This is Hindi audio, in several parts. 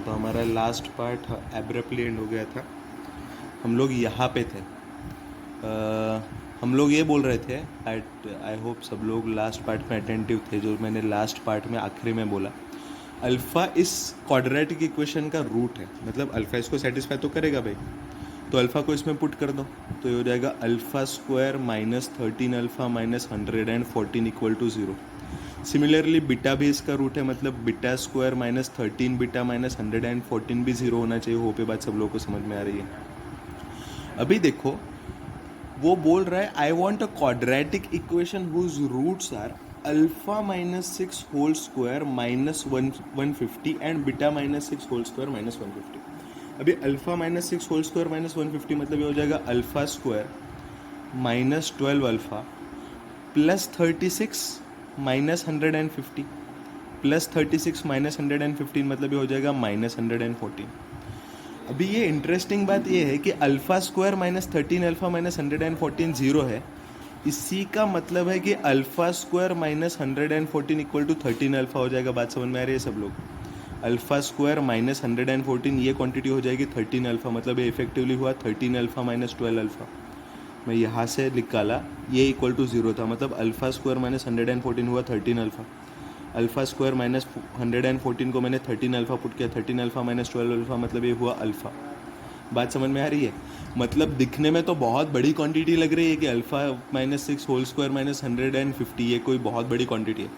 तो हमारा लास्ट पार्ट एब्रप्टली एंड हो गया था। हम लोग यहाँ पे थे। हम लोग ये बोल रहे थे, आई होप सब लोग लास्ट पार्ट में अटेंटिव थे, जो मैंने लास्ट पार्ट में आखिरी में बोला। अल्फ़ा इस क्वाड्रेटिक इक्वेशन का रूट है, मतलब अल्फ़ा इसको सेटिस्फाई तो करेगा भाई। तो अल्फ़ा को इसमें पुट कर दो तो ये हो जाएगा alpha square minus 13 alpha minus 114 equal to 0। Similarly beta भी इसका रूट है, मतलब beta square minus 13 beta minus 114 भी 0 होना चाहिए। हो पे बात सब लोगों को समझ में आ रही है। अभी देखो वो बोल रहा है I want a quadratic equation whose roots are alpha minus 6 whole square minus 150 and beta minus 6 whole square minus 150। अभी alpha minus 6 whole square minus 150 मतलब ये हो जाएगा alpha square minus 12 alpha plus 36 minus 150 plus 36 minus 115 मतलब ये हो जाएगा माइनस 114। अभी ये इंटरेस्टिंग बात ये है कि alpha square minus 13 alpha minus 114 0 है। इसी का मतलब है कि alpha square minus 114 equal to 13 alpha हो जाएगा। बात समझ में आ रही है सब लोग? अल्फ़ा स्क्वायर माइनस 114 ये क्वांटिटी हो जाएगी 13 अल्फ़ा, मतलब ये इफेक्टिवली हुआ 13 अल्फ़ा माइनस 12 अल्फ़ा। मैं यहाँ से निकाला ये इक्वल टू 0 था, मतलब अल्फ़ा स्क्वायर माइनस 114 हुआ 13 अल्फ़ा। अल्फ़ा स्क्वायर माइनस 114 को मैंने 13 अल्फ़ा पुट किया, 13 अल्फ़ा माइनस 12 अल्फ़ा मतलब ये हुआ अल्फ़ा। बात समझ में आ रही है? मतलब दिखने में तो बहुत बड़ी क्वांटिटी लग रही है कि alpha minus 6 whole square minus 150 ये कोई बहुत बड़ी क्वांटिटी है,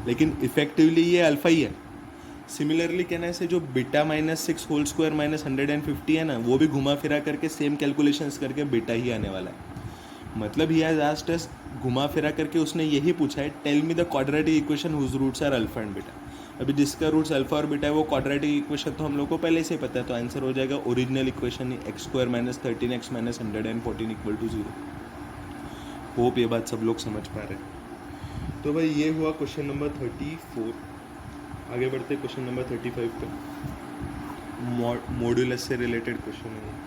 लेकिन इफेक्टिवली ये अल्फ़ा ही है। सिमिलरली कहने से जो beta minus 6 whole square minus 150 है ना, वो भी घुमा फिरा करके सेम कैलकुलेशंस करके बीटा ही आने वाला है। मतलब ही हैज आस्क्ड अस, घुमा फिरा करके उसने यही पूछा है tell me the quadratic equation whose roots are alpha and beta. अभी जिसका रूट्स अल्फा और बीटा है वो क्वाड्रेटिक इक्वेशन तो हम लोग को पहले से ही पता है, तो आंसर हो जाएगा original equation X square minus 13x minus 114 equal to 0। Hope ये बात सब लोग समझ पा रहे हैं। तो भाई ये हुआ क्वेश्चन नंबर 34। आगे बढ़ते क्वेश्चन नंबर 35 पे। मॉड्यूलस से रिलेटेड क्वेश्चन है।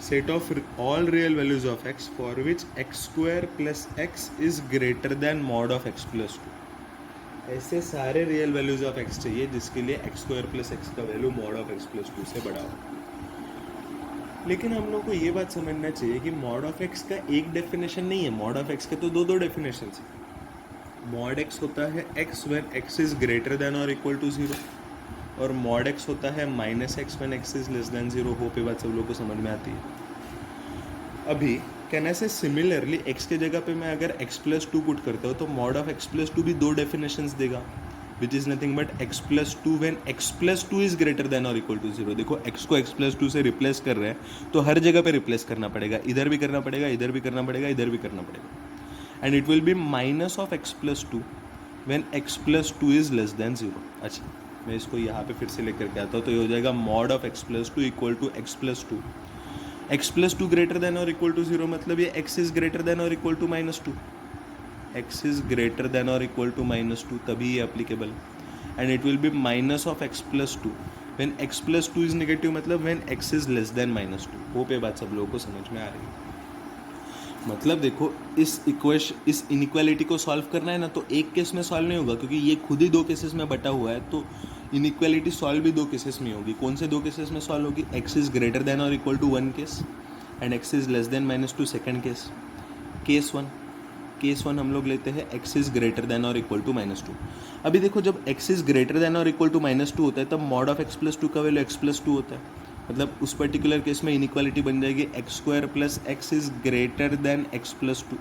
Set of all real values of x for which x square plus x is greater then mod of x plus 2। ऐसे सारे रियल वैल्यूज ऑफ x चाहिए जिसके लिए x स्क्वायर प्लस x का value mod of x plus 2 से बड़ा हो। लेकिन हम लोग को ये बात समझना चाहिए कि मॉड ऑफ x का एक डेफिनेशन नहीं है, मॉड ऑफ x के तो दो डेफिनेशन है। मॉड x होता है x when x is greater than और इक्वल टू 0, और मॉड x होता है minus x when x is less than 0। Hope ये बात सब लोग को समझ में आती है। अभी कहने से सिमिलरली x के जगह पे मैं अगर x प्लस 2 पुट करता हूँ तो मॉड ऑफ x प्लस 2 भी दो डेफिनेशंस देगा, विच is nothing but x plus 2 when x plus 2 is greater than और इक्वल टू 0। देखो x को x प्लस 2 से रिप्लेस कर रहे हैं तो हर जगह पे रिप्लेस करना पड़ेगा, इधर भी करना पड़ेगा, इधर भी करना पड़ेगा, इधर भी करना पड़ेगा। And it will be minus of x plus 2 when x plus 2 is less than 0। अच्छा, मैं इसको यहाँ पे फिर से लेकर के आता हूँ, तो ये हो जाएगा mod of x plus 2 equal to x plus 2। x plus 2 greater than और इक्वल टू 0 मतलब ये x इज ग्रेटर देन और equal to minus 2। x is greater than और इक्वल टू माइनस 2 तभी ये applicable. And it will be minus of x plus 2 when x plus 2 is negative, मतलब when x is less than minus 2। Hope ये बात सब लोगों को समझ में आ रही है। मतलब देखो इस इनइक्वालिटी को सॉल्व करना है ना, तो एक केस में सॉल्व नहीं होगा क्योंकि ये खुद ही दो केसेस में बटा हुआ है, तो इनइक्वालिटी सॉल्व भी दो केसेस में होगी। कौन से दो केसेस में सॉल्व होगी? x इज ग्रेटर देन और equal to 1 case and x is less than minus 2 second case. Case one हम लोग लेते हैं x इज ग्रेटर देन और इक्वल टू माइनस 2। अभी देखो जब x इज ग्रेटर देन और इक्वल टू माइनस 2 होता है तब मॉड ऑफ x प्लस 2 का वैल्यू x प्लस 2 होता है। मतलब उस पर्टिकुलर केस में इनइक्वालिटी बन जाएगी x square plus x is greater then x plus 2।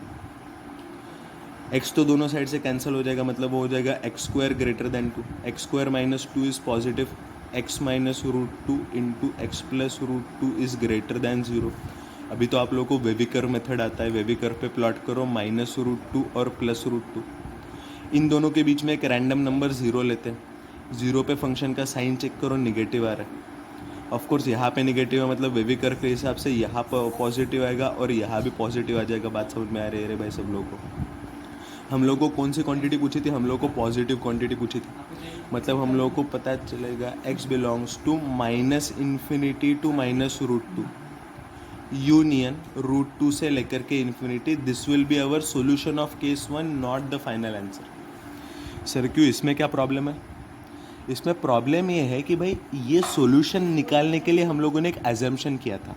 X तो दोनों साइड से कैंसिल हो जाएगा, मतलब वो हो जाएगा X square greater than 2। X square minus 2 is positive, X minus root 2 into X plus root 2 is greater than 0। अभी तो आप लोगों को वेविकर मेथड आता है, वेविकर पे प्लॉट करो माइनस रूट 2 और प्लस रूट 2। इन दोनों के बीच में एक रैंडम नंबर 0 लेते हैं, 0 पे फंक्शन का साइन चेक करो, निगेटिव आ रहा है। ऑफकोर्स यहाँ पे निगेटिव है, मतलब वेविकर के हिसाब से यहाँ पर पॉजिटिव आएगा और यहाँ भी पॉजिटिव आ जाएगा। बात समझ में आ रही है रे भाई सब लोगों को? हम लोग को कौन सी क्वांटिटी पूछी थी? हम लोग को पॉजिटिव क्वांटिटी पूछी थी, मतलब हम लोग को पता चलेगा x belongs to minus infinity to minus root 2 union root 2 से लेकर के infinity. This will be our solution of case 1, not the final answer. Sir क्यों, इसमें क्या प्रॉब्लम है? इसमें प्रॉब्लम ये है कि भाई ये सॉल्यूशन निकालने के लिए हम लोगों ने एक अजम्पशन किया था.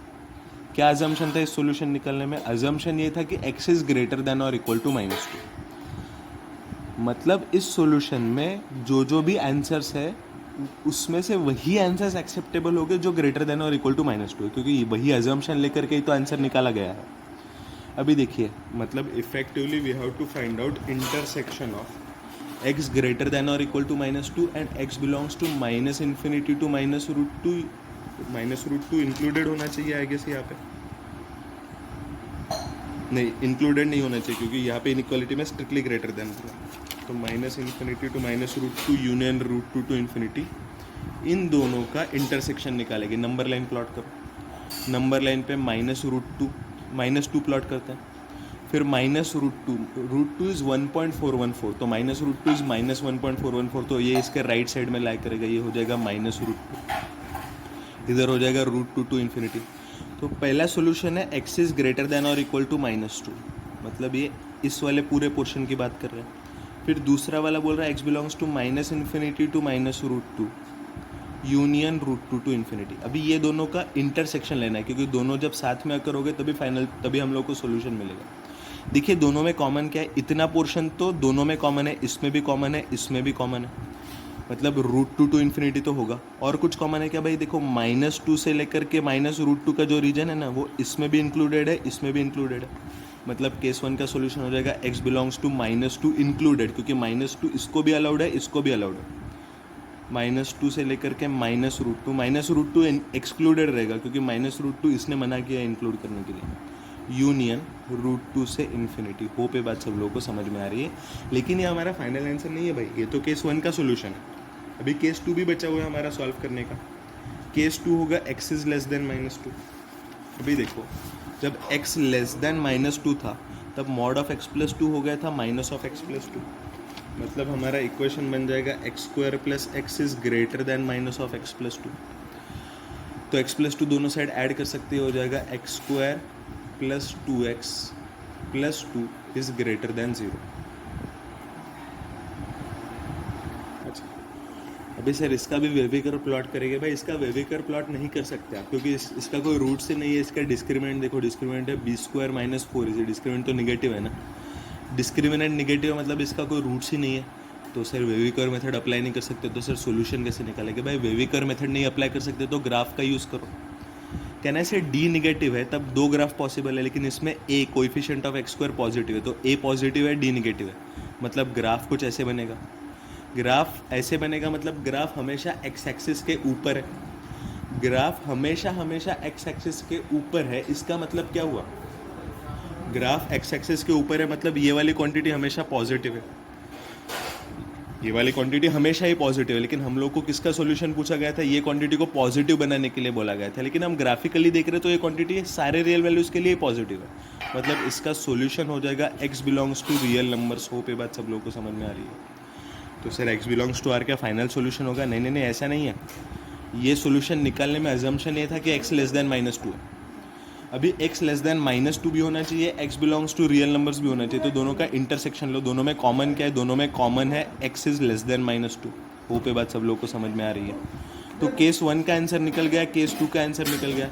क्या अजम्पशन था इस सॉल्यूशन निकालने में? अजम्पशन ये था कि x इज ग्रेटर देन और इक्वल टू -2. मतलब इस सॉल्यूशन में जो जो भी आंसर्स है उसमें से वही आंसर्स एक्सेप्टेबल हो गए जो ग्रेटर देन और इक्वल टू -2 है, क्योंकि वही अजम्पशन लेकर के ही तो आंसर निकाला गया है. अभी देखिए, मतलब effectively we have to find out intersection of x greater than और equal to -2 and x belongs to -∞ to -√2. -√2 included होना चाहिए आई गेस यहाँ पे. नहीं, इंक्लूडेड नहीं होना चाहिए क्योंकि यहाँ पे इनइक्वालिटी में स्ट्रिक्टली ग्रेटर देन था. तो -∞ टू -√2 यूनियन √2 टू इन्फिनिटी, इन दोनों का इंटरसेक्शन निकालेंगे. नंबर लाइन प्लॉट करो. नंबर लाइन पे -2 प्लॉट करते हैं. फिर -√2 इज़ 1.414, तो -√2 इज़ -1.414, तो ये इसके राइट साइड में लाई करेगा, ये हो जाएगा -√2. इधर हो जाएगा √2 टू इन्फिनिटी. तो पहला सोल्यूशन है x इज़ ग्रेटर देन और इक्वल टू -2, मतलब ये इस वाले पूरे पोर्शन की बात कर रहे हैं. फिर दूसरा वाला बोल रहा है x belongs to -∞ to -√2 union √2 to infinity. अभी ये दोनों का इंटरसेक्शन लेना है, क्योंकि दोनों जब साथ में करोगे तभी हम लोग को सोल्यूशन मिलेगा. देखिए दोनों में कॉमन क्या है, इतना पोर्शन तो दोनों में कॉमन है, इसमें भी कॉमन है, इसमें भी कॉमन है, मतलब √2 टू इन्फिनिटी तो होगा. और कुछ कॉमन है क्या भाई? देखो -2 से लेकर के -√2 का जो रीजन है ना, वो इसमें भी इंक्लूडेड है, इसमें भी इंक्लूडेड है. मतलब केस 1 का सोल्यूशन हो जाएगा x बिलोंग्स टू -2 इंक्लूडेड, क्योंकि -2 इसको भी अलाउड है, इसको भी अलाउड है. -2 से लेकर के -√2 एक्सक्लूडेड रहेगा, क्योंकि -√2 इसने मना किया इंक्लूड करने के लिए. यूनियन √2 से इन्फिनिटी. होप ये बात सब लोगों को समझ में आ रही है. लेकिन ये हमारा फाइनल आंसर नहीं है भाई, ये तो केस 1 का सोल्यूशन है. अभी केस 2 भी बचा हुआ है हमारा सॉल्व करने का. केस 2 होगा x इज लेस देन -2. अभी देखो, जब x लेस देन -2 था तब मॉड ऑफ x प्लस 2 हो गया था माइनस ऑफ x प्लस 2. मतलब हमारा इक्वेशन बन जाएगा x² plus x is greater then minus of x plus 2. तो x प्लस 2 दोनों साइड ऐड कर सकते हो जाएगा x² plus 2x plus 2 is greater than 0. अच्छा, अभी सर इसका भी वेविकर प्लॉट करेंगे. भाई इसका वेविकर प्लॉट नहीं कर सकते आप, क्योंकि इसका कोई रूट से नहीं है. इसका डिस्क्रिमिनेंट देखो, डिस्क्रिमिनेंट है b² माइनस 4. इसे डिस्क्रिमिनेंट तो निगेटिव है ना, डिस्क्रिमिनेंट निगेटिव मतलब इसका कोई रूट्स ही नहीं है. तो सर वेविकर मेथड अप्लाई नहीं कर सकते, तो सर सोल्यूशन कैसे निकालेंगे? भाई वेविकर मेथड नहीं अप्लाई कर सकते तो ग्राफ का यूज़ करो. कहना से d निगेटिव है तब 2 ग्राफ पॉसिबल है, लेकिन इसमें a coefficient of x² positive है, तो a पॉजिटिव है, d निगेटिव है. मतलब ग्राफ कुछ ऐसे बनेगा. ग्राफ ऐसे बनेगा, मतलब ग्राफ हमेशा x एक्सिस के ऊपर है. ग्राफ हमेशा x एक्सिस के ऊपर है. इसका मतलब क्या हुआ? ग्राफ x एक्सिस के ऊपर है, मतलब ये वाली क्वांटिटी हमेशा पॉजिटिव है, ये वाली क्वांटिटी हमेशा ही पॉजिटिव है. लेकिन हम लोग को किसका सॉल्यूशन पूछा गया था? ये क्वांटिटी को पॉजिटिव बनाने के लिए बोला गया था, लेकिन हम ग्राफिकली देख रहे तो ये क्वांटिटी सारे रियल वैल्यूज़ के लिए पॉजिटिव है. मतलब इसका सॉल्यूशन हो जाएगा x belongs to real numbers. Hope ये बात सब लोगों को समझ में आ रही है. तो sir x belongs to r क्या फाइनल सॉल्यूशन होगा? नहीं, ऐसा नहीं है. ये सॉल्यूशन निकालने में अजम्पशन ये था कि x लेस देन -2 है. अभी x लेस देन -2 भी होना चाहिए, x belongs to real numbers भी होना चाहिए. तो दोनों का इंटरसेक्शन लो. दोनों में कॉमन क्या है? दोनों में कॉमन है x is less then -2. Hope ये बात सब लोगों को समझ में आ रही है. तो केस 1 का आंसर निकल गया, केस 2 का आंसर निकल गया.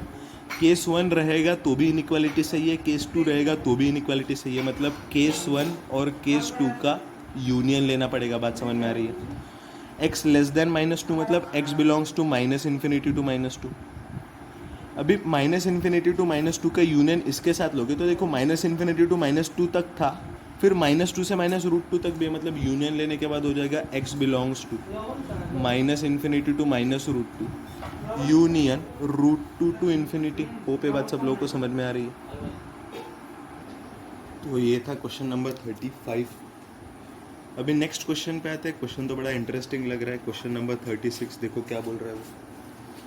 केस 1 रहेगा तो भी इनइक्वालिटी सही है, केस 2 रहेगा तो भी इनइक्वालिटी सही है. मतलब केस 1 और केस 2 का यूनियन लेना पड़ेगा. बात समझ में आ रही है. x लेस देन -2 मतलब x बिलोंग्स टू -∞ टू -2. अभी -∞ टू -2 का यूनियन इसके साथ लोगे तो देखो -∞ टू -2 तक था, फिर -2 से -√2 तक भी है. मतलब यूनियन लेने के बाद हो जाएगा x belongs to -∞ to -√2 union √2 to infinity. Hope ये बात सब लोगों को समझ में आ रही है. तो ये था क्वेश्चन नंबर 35. अभी नेक्स्ट क्वेश्चन पे आते हैं. क्वेश्चन तो बड़ा इंटरेस्टिंग लग रहा है. क्वेश्चन नंबर 36 देखो क्या बोल रहा है वो.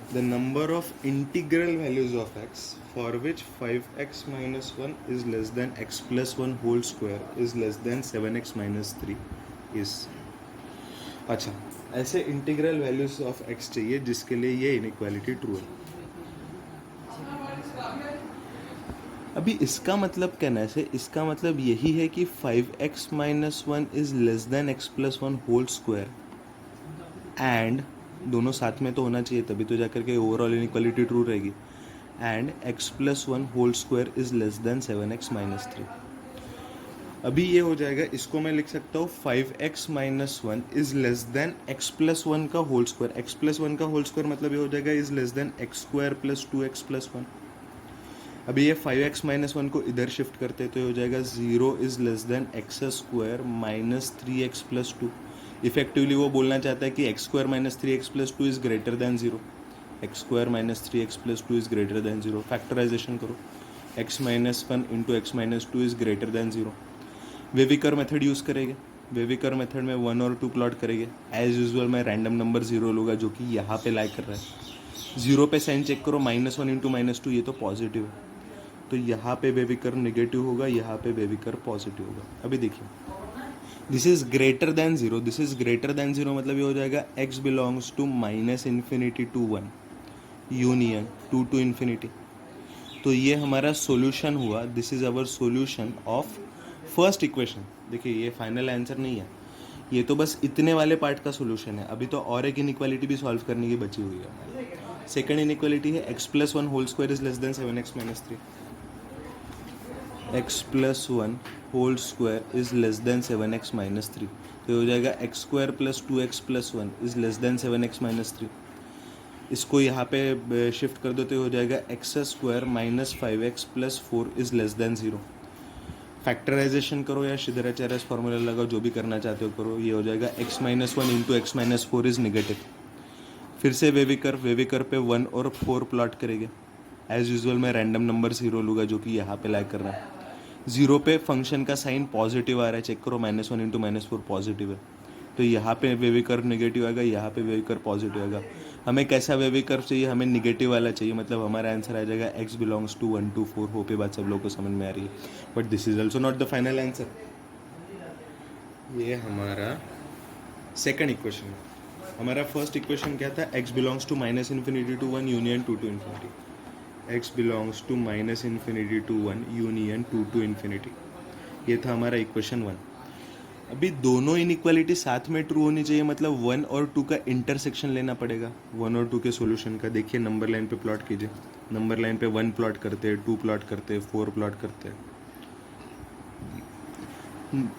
The number of integral values of x for which 5x minus 1 is less than x plus 1 whole square is less than 7x minus 3 is. अच्छा, ऐसे इंटीग्रल वैल्यूज ऑफ x चाहिए जिसके लिए ये इनइक्वालिटी ट्रू है. अभी इसका मतलब कहना से इसका मतलब यही है कि 5x minus 1 is less than x plus 1 whole square. And दोनों साथ में तो होना चाहिए, तभी तो जाकर के ओवरऑल इनइक्वालिटी ट्रू रहेगी। And x plus one whole square is less than 7x minus 3। अभी ये हो जाएगा, इसको मैं लिख सकता हूँ 5x minus one is less than x plus one का whole square. x plus one का होल स्क्वायर मतलब ये हो जाएगा is less than x square plus 2x plus one. अभी ये 5x माइनस वन को इधर शिफ्ट करते तो ये हो जाएगा 0 is less than x square minus 3x plus 2। Effectively वो बोलना चाहता है कि x square minus 3x plus 2 is greater than 0। X square minus 3x plus 2 is greater than 0। Factorization करो, x minus one into x minus 2 is greater than 0। Wavy curve method use करेंगे। वेविकर मेथड में 1 और 2 प्लॉट करेंगे। एज यूजुअल मैं रैंडम नंबर 0 लूँगा जो कि यहाँ पे लाई कर रहा है। 0 पे साइन चेक करो, माइनस वन इंटू माइनस 2 ये तो पॉजिटिव है, तो यहाँ पे वेविकर नेगेटिव होगा, यहाँ पे वेविकर पॉजिटिव होगा। अभी देखिए, this is greater than 0, this is greater than 0 मतलब ये हो जाएगा x belongs to minus infinity to 1 union 2 to infinity. तो ये हमारा सॉल्यूशन हुआ। This is our solution of first equation. देखिए ये फाइनल आंसर नहीं है, ये तो बस इतने वाले पार्ट का सॉल्यूशन है। अभी तो और एक इनइक्वालिटी भी सॉल्व करने की बची हुई है। सेकंड इनइक्वालिटी है x plus one whole square is less than 7x minus 3। x plus one whole square is less than 7x minus 3, तो ये हो जाएगा x square plus 2x plus one is less than 7x minus 3। इसको यहाँ पे शिफ्ट कर दो तो हो जाएगा X square minus 5x plus 4 is less than 0। Factorization करो या शिदराचार्य फॉर्मूला लगाओ, जो भी करना चाहते हो करो। ये हो जाएगा x minus one into x minus 4 is negative. फिर से वेविकर पे 1 और 4 प्लॉट करेंगे। एज यूजुअल मैं रैंडम नंबर 0 लूँगा जो कि यहाँ पे लाई कर रहा है। 0 पे फंक्शन का साइन पॉजिटिव आ रहा है, चेक करो, minus one into minus 4 positive है, तो यहाँ पे वेविकर नेगेटिव आएगा, यहाँ पे वेविकर पॉजिटिव आएगा। हमें कैसा वेविकर चाहिए, हमें निगेटिव वाला चाहिए, मतलब हमारा आंसर आ जाएगा x बिलोंग्स टू 1 2 4। होप ये बात सब लोगों को समझ में आ रही है, but this is also not the final answer. ये हमारा सेकंड इक्वेशन है। हमारा फर्स्ट इक्वेशन क्या था, x belongs to minus infinity to 1 union 2 to infinity. x belongs to minus infinity to 1 union 2 to infinity, ये था हमारा इक्वेशन 1। अभी दोनों इनइक्वालिटी साथ में ट्रू होनी चाहिए, मतलब 1 और 2 का इंटरसेक्शन लेना पड़ेगा 1 और 2 के सॉल्यूशन का। देखिए नंबर लाइन पे प्लॉट कीजिए, नंबर लाइन पे 1 प्लॉट करते हैं, 2 प्लॉट करते हैं, 4 प्लॉट करते हैं।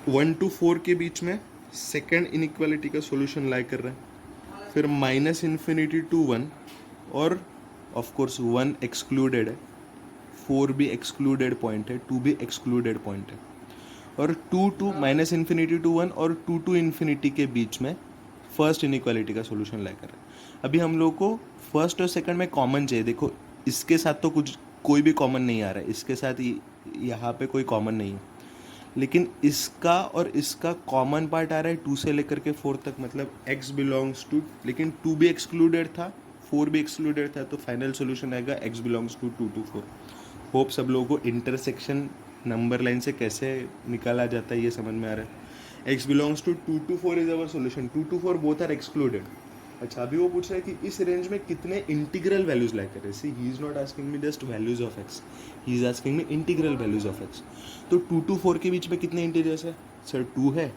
1 to 4 के बीच में सेकेंड इनइक्वालिटी का सॉल्यूशन लाई कर रहा है। फिर माइनस इन्फिनिटी टू 1 और ऑफ कोर्स 1 एक्सक्लूडेड है, 4 भी एक्सक्लूडेड पॉइंट है, 2 भी एक्सक्लूडेड पॉइंट है। और 2 टू माइनस इन्फिनिटी टू 1 और 2 टू इन्फिनिटी के बीच में फर्स्ट इनइक्वालिटी का सॉल्यूशन ला कर। अभी हम लोग को फर्स्ट और सेकंड में कॉमन चाहिए। देखो इसके साथ तो कुछ कोई भी कॉमन नहीं आ रहा है, इसके साथ यहाँ पे कोई कॉमन नहीं है, लेकिन इसका और इसका कॉमन पार्ट आ रहा है 2 से लेकर के 4 तक, मतलब x बिलोंग्स टू, लेकिन 2 भी एक्सक्लूडेड था, 4 भी एक्सक्लूडेड था, तो फाइनल सॉल्यूशन आएगा x बिलोंग्स टू 2 to 4। होप सब लोगों को इंटरसेक्शन नंबर लाइन से कैसे निकाला जाता है ये समझ में आ रहा है। x belongs to 2 to 4 is our solution. 2 to 4 both are excluded. अच्छा अभी वो पूछ रहा है कि इस रेंज में कितने इंटीग्रल वैल्यूज लाइक करें। See he is not asking me just values of x, he is asking me integral values of x। तो 2 to 4 के बीच में कितने इंटीजर्स है सर? 2 है,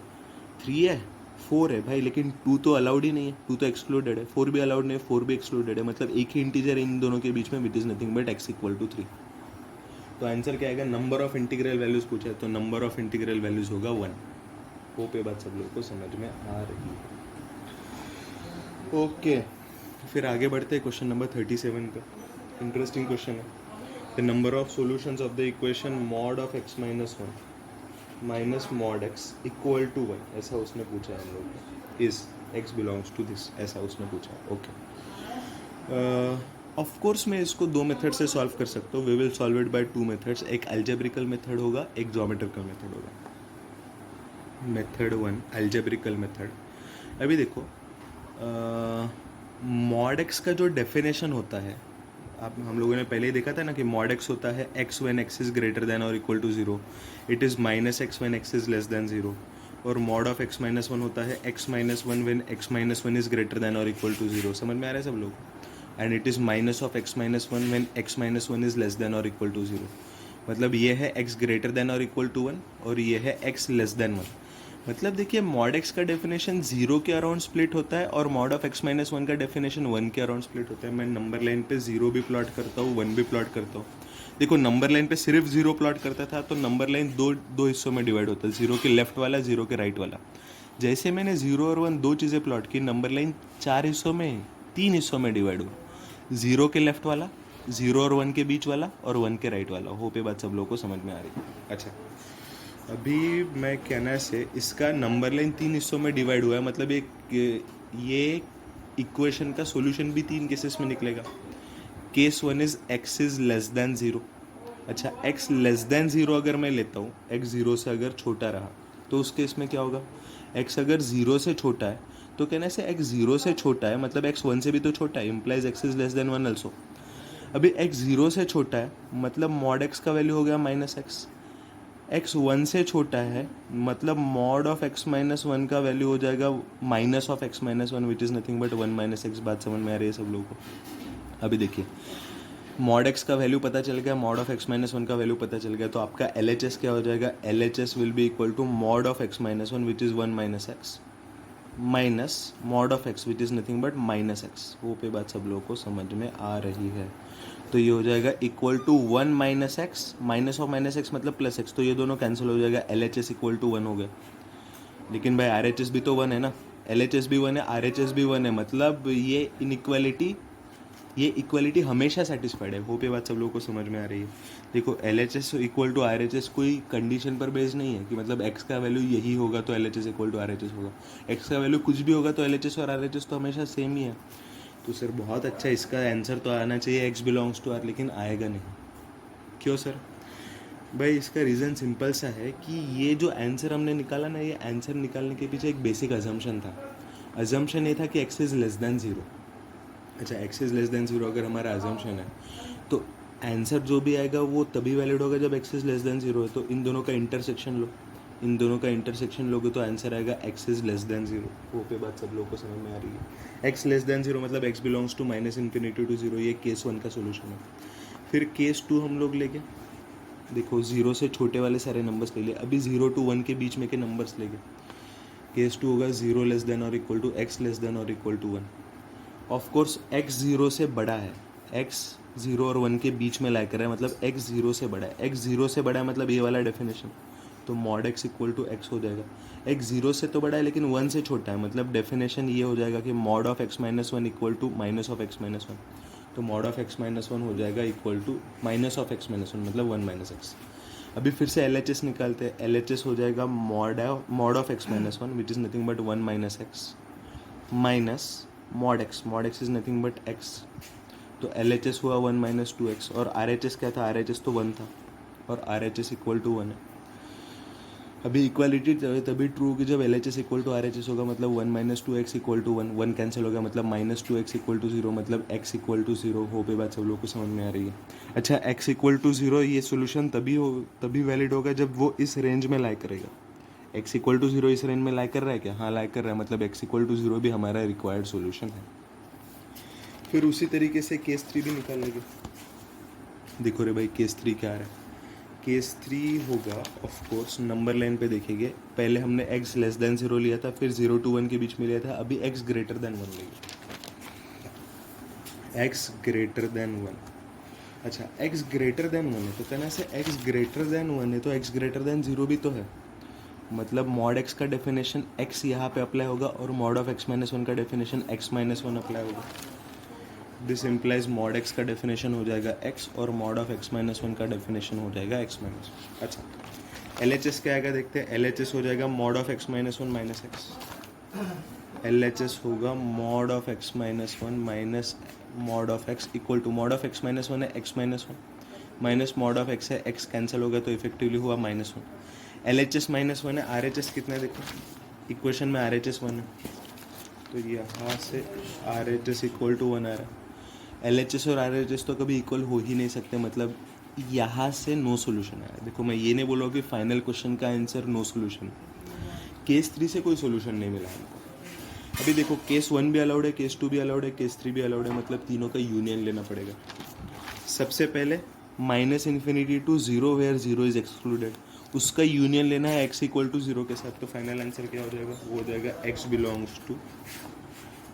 3 है, 4 है भाई, लेकिन 2 तो अलाउड ही नहीं है, 2 तो एक्सक्लूडेड है। 4 भी अलाउड नहीं है, 4 भी एक्सक्लूडेड है, मतलब एक ही इंटीजर इन दोनों के बीच में, which is nothing but x equal to 3। तो आंसर क्या आएगा? नंबर ऑफ इंटीग्रल वैल्यूज पूछा है तो नंबर ऑफ इंटीग्रल वैल्यूज होगा 1। होप ये बात सब लोगों को समझ में आ रही है। ओके फिर आगे बढ़ते हैं क्वेश्चन नंबर 37 का। इंटरेस्टिंग क्वेश्चन है। The number of solutions of the equation mod of x minus 1 minus mod x equal to 1, ऐसा उसने पूछा है हम लोग को। Is x belongs to this, ऐसा उसने पूछा है। ओके ऑफ कोर्स मैं इसको 2 मेथड से सॉल्व कर सकता हूँ। We will solve it by 2 methods. एक अलजेब्रिकल मेथड होगा, एक ज्योमेट्रिकल मेथड होगा। Method 1 algebraical method. अभी देखो मॉड एक्स का जो डेफिनेशन होता है, आप हम लोगों ने पहले ही देखा था ना कि मॉड एक्स होता है x when x is greater than और equal to 0, it is minus x when x is less than 0। और मॉड ऑफ एक्स माइनस 1 होता है x minus 1 when x minus 1 is greater than और इक्वल टू 0। समझ में आ रहा है सब लोग? And it is minus of x minus 1 when x minus 1 is less than और इक्वल टू 0। मतलब ये है एक्स ग्रेटर देन और इक्वल टू 1 और ये है एक्स लेस देन 1। मतलब देखिए मॉड एक्स का डेफिनेशन 0 के अराउंड स्प्लिट होता है और मॉड ऑफ x माइनस 1 का डेफिनेशन 1 के अराउंड स्प्लिट होता है. मैं नंबर लाइन पे 0 भी प्लॉट करता हूँ, 1 भी प्लॉट करता हूँ. देखो नंबर लाइन पे सिर्फ 0 प्लॉट करता था तो नंबर लाइन दो हिस्सों में डिवाइड होता है, 0 के लेफ्ट वाला, 0 के राइट वाला. जैसे मैंने 0 और 1 दो चीज़ें प्लॉट की, नंबर लाइन 4 हिस्सों में 3 हिस्सों में डिवाइड हुआ. 0 के लेफ्ट वाला, 0 और 1 के बीच वाला और 1 के राइट वाला. होप ये बात सब लोगों को समझ में आ रही है. अच्छा, अभी मैं कहना से इसका नंबर लाइन 3 हिस्सों में डिवाइड हुआ है, मतलब ये इक्वेशन का सॉल्यूशन भी 3 केसेस में निकलेगा. Case 1 is x is less than 0. अच्छा, x लेस देन 0 अगर मैं लेता हूँ, x 0 से अगर छोटा रहा तो उस केस में क्या होगा. x अगर 0 से छोटा है तो कहने से x 0 से छोटा है मतलब x 1 से भी तो छोटा है, implies x is less than 1 also. अभी x 0 से छोटा है मतलब मॉड x का वैल्यू हो गया -x. x 1 से छोटा है मतलब मॉड ऑफ x माइनस 1 का वैल्यू हो जाएगा minus of x minus 1 which is nothing but 1 minus x. बात समझ में आ रही है सब लोगों को. अभी देखिए मॉड x का वैल्यू पता चल गया, मॉड ऑफ x माइनस 1 का वैल्यू पता चल गया, तो आपका LHS क्या हो जाएगा. LHS will be equal to mod of x minus 1 which is 1 minus X minus mod of x which is nothing but minus X. वो पे बात सब लोगों को समझ में आ रही है. तो ये हो जाएगा equal to 1 minus X, minus of minus X मतलब प्लस एक्स, तो ये दोनों कैंसिल हो जाएगा. LHS इक्वल टू 1 हो गया. लेकिन भाई RHS भी तो 1 है ना, LHS भी 1 है, RHS भी 1 है, मतलब ये इक्वालिटी हमेशा सेटिस्फाइड है. होप ये बात सब लोगों को समझ में आ रही है. देखो LHS इक्वल टू RHS कोई कंडीशन पर बेस्ड नहीं है कि मतलब x का वैल्यू यही होगा तो LHS इक्वल टू RHS होगा. x का वैल्यू कुछ भी होगा तो LHS और RHS तो हमेशा सेम ही है. तो सर बहुत अच्छा, इसका आंसर तो आना चाहिए x बिलोंग्स टू R, लेकिन आएगा नहीं. क्यों सर. भाई इसका रीज़न सिंपल सा है कि ये जो आंसर हमने निकाला ना, ये आंसर निकालने के पीछे एक बेसिक अजम्पशन था. अजम्पशन ये था कि x इज़ लेस देन 0. अच्छा, x इज़ लेस देन 0 अगर हमारा अजम्पशन है तो आंसर जो भी आएगा वो तभी वैलिड होगा जब x इज़ लेस देन 0 है. तो इन दोनों का इंटरसेक्शन लो, इन दोनों का इंटरसेक्शन लोगे तो आंसर आएगा x इज़ लेस देन 0. वो पे बात सब लोगों को समझ में आ रही है. x लेस देन 0 मतलब x belongs to minus infinity to 0. ये केस 1 का सोल्यूशन है. फिर केस 2 हम लोग लेंगे. देखो 0 से छोटे वाले सारे नंबर्स ले लिए. अभी 0 to 1 के बीच में के नंबर्स लेंगे. केस 2 होगा 0 लेस देन और equal to x less than और equal to 1. Of course x 0 से बड़ा है, x 0 और 1 के बीच में लाई कर रहा है मतलब x 0 से बड़ा है. x 0 से बड़ा है मतलब ये वाला डेफिनेशन, तो mod x equal to x हो जाएगा. x 0 से तो बड़ा है लेकिन 1 से छोटा है मतलब डेफिनेशन ये हो जाएगा कि mod of x minus 1 equal to minus of x minus 1. तो मॉड ऑफ x माइनस 1 हो जाएगा equal to minus of x minus 1 मतलब 1 माइनस एक्स. अभी फिर से LHS निकालते हैं. LHS हो जाएगा mod of x minus 1 which is nothing but 1 minus X minus mod x is nothing but x. तो LHS हुआ 1 माइनस 2x और RHS क्या था, RHS तो 1 था और RHS इक्वल टू 1 है. अभी इक्वालिटी तभी ट्रू कि जब LHS इक्वल टू RHS होगा मतलब 1 minus 2x equal to 1. 1 cancel होगा मतलब माइनस 2x इक्वल टू 0 मतलब x इक्वल टू 0. हो पे बात सब लोग को समझ में आ रही है. अच्छा, x इक्वल टू 0 ये सोल्यूशन तभी वैलिड होगा जब वो इस रेंज में लाई करेगा. x इक्वल टू 0 इस रेंज में लाई कर रहा है क्या. हाँ लाई कर रहा है मतलब x इक्वल टू 0 भी हमारा रिक्वायर्ड सोल्यूशन है. फिर उसी तरीके से केस 3 भी निकाल लेंगे. देखो रे भाई केस 3 क्या आ रहा है. केस 3 होगा ऑफ कोर्स नंबर लाइन पे देखेंगे. पहले हमने x लेस देन 0 लिया था, फिर 0 to 1 के बीच में लिया था. अभी x ग्रेटर देन 1 लेंगे. x greater then 1. अच्छा, x ग्रेटर देन 1 है तो कहना से x ग्रेटर देन 1 है तो x ग्रेटर देन 0 भी तो है, मतलब मॉड x का डेफिनेशन x यहाँ पे अप्लाई होगा और मॉड ऑफ x माइनस 1 का डेफिनेशन x माइनस 1 अप्लाई होगा. दिस इम्प्लाइज मॉड x का डेफिनेशन हो जाएगा x और मॉड ऑफ x माइनस 1 का डेफिनेशन हो जाएगा x माइनस 1. अच्छा, LHS क्या आएगा देखते हैं. LHS हो जाएगा mod of x minus 1 minus X. LHS होगा mod of x minus 1 minus mod of x equal to mod of x minus 1 है x minus 1 minus mod of x है x कैंसिल होगा तो इफेक्टिवली हुआ माइनस 1. LHS माइनस 1 है, RHS कितना है देखो इक्वेशन में RHS 1 है तो यहाँ से RHS इक्वल टू 1 आ रहा है. LHS और RHS तो कभी इक्वल हो ही नहीं सकते मतलब यहाँ से नो सोल्यूशन है. देखो मैं ये नहीं बोल रहा हूँ कि फाइनल क्वेश्चन का आंसर नो सोल्यूशन. केस 3 से कोई सोल्यूशन नहीं मिला हमको. अभी देखो केस 1 भी अलाउड है, केस 2 भी अलाउड है, केस 3 भी अलाउड है, मतलब तीनों का यूनियन लेना पड़ेगा. सबसे पहले minus infinity to 0 where 0 is excluded. उसका यूनियन लेना है x इक्वल टू 0 के साथ, तो फाइनल आंसर क्या हो जाएगा, वो हो जाएगा x belongs to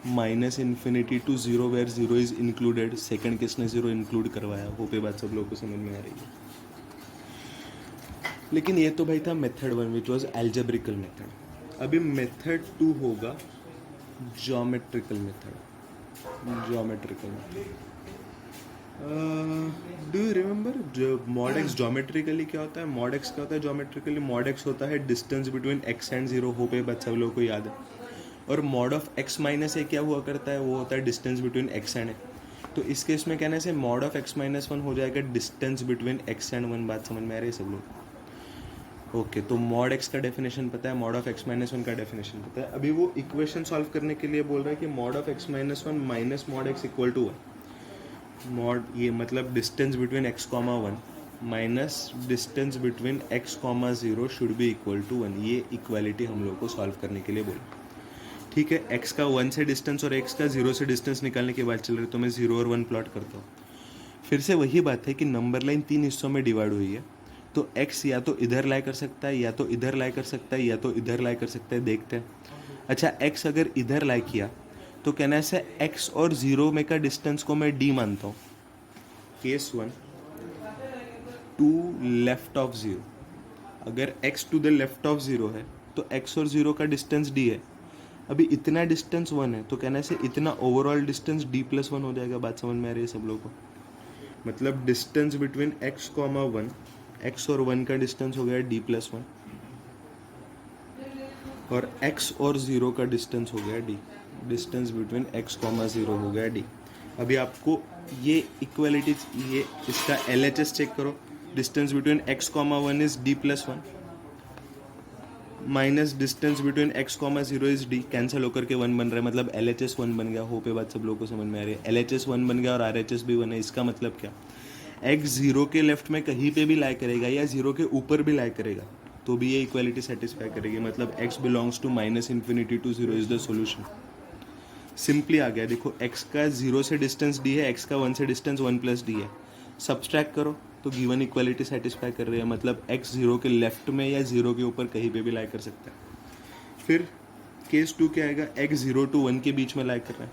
minus infinity to 0 where 0 is included. Second किसने 0 इंक्लूड करवाया, होप ये बात सब लोगों को समझ में आ रही है। लेकिन ये तो भाई था method 1 which was algebraical method. अभी मेथड 2 होगा geometrical method. Geometrical do you remember जो मॉड एक्स ज्योमेट्रिकली क्या होता है, मॉड एक्स क्या होता है ज्योमेट्रिकली, मॉड एक्स होता है distance between x and 0, hope ये बात सब लोगों को याद है। और मॉड ऑफ एक्स माइनस ए क्या हुआ करता है, वो होता है डिस्टेंस बिटवीन एक्स एंड ए। तो इस केस में कहने से मॉड ऑफ एक्स माइनस 1 हो जाएगा डिस्टेंस बिटवीन एक्स एंड 1। बात समझ में आ रही है सब लोग? ओके, तो मॉड एक्स का डेफिनेशन पता है, मॉड ऑफ एक्स माइनस 1 का डेफिनेशन पता है। अभी वो इक्वेशन सॉल्व करने के लिए बोल रहा है कि mod of x minus 1 minus mod X equal to 1। Mod ये मतलब distance between X comma 1 minus distance between X comma 0 should be equal to 1। ये इक्वालिटी हम लोग को सॉल्व करने के लिए बोला। ठीक है, x का 1 से डिस्टेंस और x का 0 से डिस्टेंस निकालने की बात चल रही है, तो मैं 0 और 1 प्लॉट करता हूँ। फिर से वही बात है कि नंबर लाइन 3 हिस्सों में डिवाइड हुई है, तो x या तो इधर लाई कर सकता है, या तो इधर लाई कर सकता है, या तो इधर लाई कर सकता है। देखते हैं। अच्छा, x अगर इधर लाई किया तो कहना है x और 0 में का डिस्टेंस को मैं d मानता हूँ। केस 1 टू लेफ्ट ऑफ 0, अगर x to the left of 0 है तो x और 0 का डिस्टेंस d है। अभी इतना डिस्टेंस 1 है, तो कहने से इतना ओवरऑल डिस्टेंस d+1 हो जाएगा। बात समझ में आ रही है सब लोगों को? मतलब distance between x comma 1, x और 1 का डिस्टेंस हो गया d+1 और x और 0 का डिस्टेंस हो गया d। Distance between x comma 0 हो गया d। अभी आपको ये इक्वलिटी, ये इसका LHS चेक करो। Distance between x comma 1 is d+1 minus distance between x comma 0 is d। Cancel होकर के 1 बन रहा है, मतलब LHS 1 बन गया। होप ये बात सब लोगों को समझ में आ रही है। LHS 1 बन गया और RHS भी 1 है। इसका मतलब क्या, x 0 के लेफ्ट में कहीं पे भी लाई करेगा या 0 के ऊपर भी लाई करेगा तो भी ये इक्वालिटी सेटिस्फाई करेगी। मतलब x belongs to minus infinity to 0 is the solution. Simply आ गया। देखो, x का 0 से डिस्टेंस d है, x का 1 से डिस्टेंस 1 प्लस d है। सब्सट्रैक्ट करो तो गिवन इक्वालिटी सेटिस्फाई कर रही है। मतलब x 0 के लेफ्ट में या 0 के ऊपर कहीं पे भी लाई कर सकता है। फिर केस 2 क्या आएगा, x 0 to 1 के बीच में लाई कर रहा है।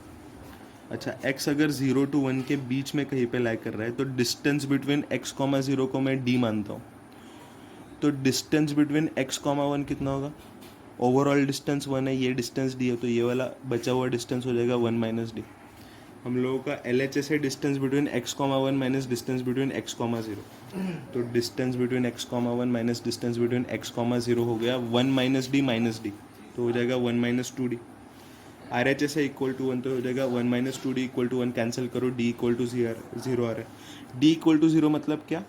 अच्छा, x अगर 0 to 1 के बीच में कहीं पे लाई कर रहा है तो डिस्टेंस बिटवीन x कॉमा 0 को मैं d मानता हूँ। तो डिस्टेंस बिटवीन x कॉमा 1 कितना होगा, ओवरऑल डिस्टेंस 1 है, ये डिस्टेंस d है, तो ये वाला बचा हुआ डिस्टेंस हो जाएगा 1 माइनस d। हम लोगों का LHS है distance between x comma 1 minus distance between x comma 0। तो distance between x comma 1 minus distance between x comma 0 हो गया 1 माइनस d, तो हो जाएगा 1 माइनस 2d। RHS है इक्वल टू 1, तो हो जाएगा 1 minus 2d equal to 1। Cancel करो, d इक्वल टू 0 आ रहा है। d इक्वल टू 0 मतलब क्या,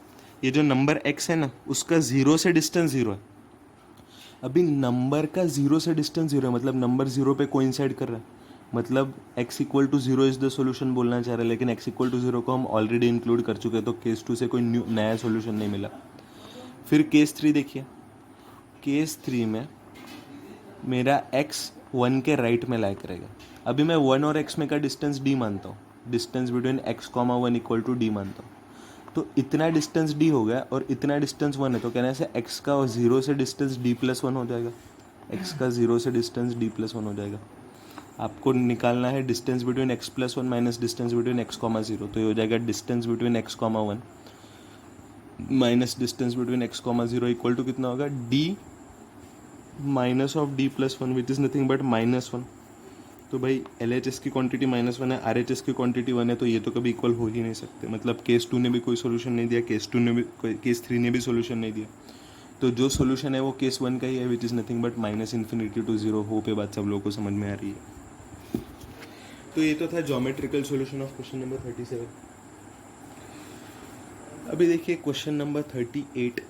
ये जो नंबर x है ना, उसका 0 से डिस्टेंस 0 है। अभी नंबर का 0 से डिस्टेंस 0 है, मतलब नंबर 0 पे कोइंसाइड कर रहा है। मतलब x equal to 0 is the solution बोलना चाह रहा है, लेकिन x इक्वल टू 0 को हम ऑलरेडी इंक्लूड कर चुके हैं, तो केस 2 से कोई नया सोल्यूशन नहीं मिला। फिर केस 3 देखिए। केस 3 में मेरा x 1 के राइट में लाई करेगा। अभी मैं 1 और x में का डिस्टेंस d मानता हूँ। Distance between x comma 1 equal to d मानता हूँ। तो इतना डिस्टेंस d हो गया और इतना डिस्टेंस 1 है, तो कहने से x का 0 से डिस्टेंस d+1 हो जाएगा। x का 0 से डिस्टेंस d+1 हो जाएगा। आपको निकालना है distance between x+1 minus distance between x comma 0, तो ये हो जाएगा distance between x comma 1 minus distance between x comma 0 equal to कितना होगा, d minus of d+1 which is nothing but -1। तो भाई LHS की क्वांटिटी -1 है, RHS की क्वांटिटी 1 है, तो ये तो कभी इक्वल हो ही नहीं सकते। मतलब केस 2 ने भी कोई सोल्यूशन नहीं दिया, केस 3 ने भी सोल्यूशन नहीं दिया। तो जो सोल्यूशन है वो केस 1 का ही है, which is nothing but minus infinity to 0। Hope ये बात सब लोगों को समझ में आ रही है। तो ये तो था geometrical solution of question number 37। अभी देखिए क्वेश्चन नंबर 38।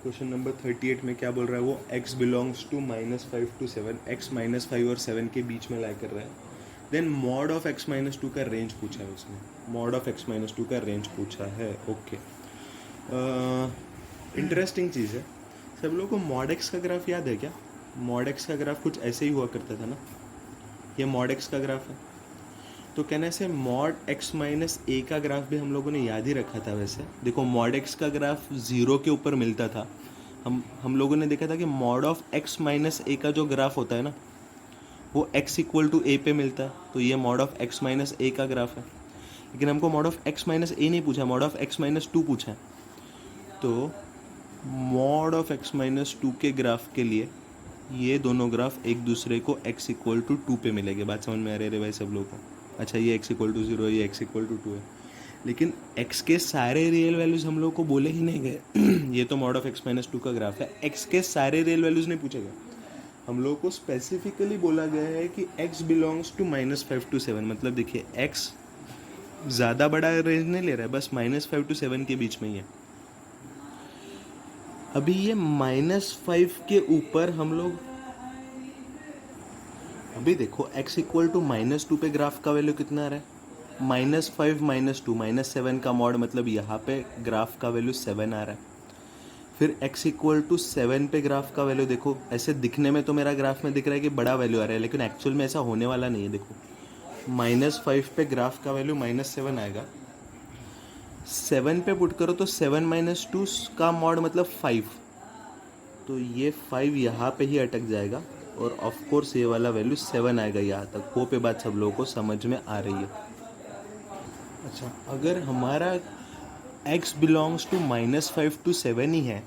क्वेश्चन नंबर 38 में क्या बोल रहा है वो, x belongs to -5 to 7, x -5 और 7 के बीच में लाई कर रहा है। देन मॉड ऑफ x -2 का रेंज पूछा है उसने। मॉड ऑफ x -2 का रेंज पूछा है। ओके, इंटरेस्टिंग चीज़ है। सब लोगों को मॉड x का ग्राफ याद है क्या? मॉड x का ग्राफ कुछ ऐसे ही हुआ करता था ना। ये मॉड x का ग्राफ है, तो कहने से मॉड x माइनस ए का ग्राफ भी हम लोगों ने याद ही रखा था। वैसे देखो, मॉड x का ग्राफ 0 के ऊपर मिलता था, हम लोगों ने देखा था कि मॉड ऑफ एक्स माइनस ए का जो ग्राफ होता है ना, वो x इक्वल टू ए पे मिलता है, तो ये मॉड ऑफ x माइनस ए का ग्राफ है। लेकिन हमको मॉड ऑफ x माइनस ए नहीं पूछा, mod of x minus to पूछा है। तो mod of x minus two के ग्राफ के लिए ये दोनों ग्राफ एक दूसरे को x इक्वल टू टू पे मिलेंगे। बात समझ में आ रही है भाई सब लोगों को? अच्छा, ये x इक्वल टू जीरो है, ये x इक्वल टू टू है, लेकिन x के सारे रियल वैल्यूज़ हम लोग को बोले ही नहीं गए। ये तो mod of x minus two का ग्राफ है, x के सारे रियल वैल्यूज़ नहीं पूछे गए। हम लोग को स्पेसिफिकली बोला गया है कि x बिलोंग्स टू -5 to 7। मतलब देखिए, x ज़्यादा बड़ा रेंज नहीं ले रहा है, बस -5 to 7 के बीच में ही है। अभी ये -5 के ऊपर हम लोग, अभी देखो x इक्वल टू -2 पे ग्राफ का वैल्यू कितना आ रहा है? -5 -2 -7 का मॉड, मतलब यहाँ पे ग्राफ का वैल्यू 7 आ रहा है। फिर x इक्वल टू 7 पे ग्राफ का वैल्यू देखो, ऐसे दिखने में तो मेरा ग्राफ में दिख रहा है कि बड़ा वैल्यू आ रहा है, लेकिन एक्चुअल में ऐसा होने वाला नहीं है। देखो, -5 पे ग्राफ का वैल्यू -7 आएगा, 7 पे पुट करो तो 7 - 2 का मॉड मतलब 5, तो ये 5 यहाँ पे ही अटक जाएगा और ऑफ कोर्स ये वाला वैल्यू 7 आएगा यहाँ तक। वो पे बात सब लोगों को समझ में आ रही है? अच्छा, अगर हमारा x बिलोंग्स टू -5 to 7 ही है,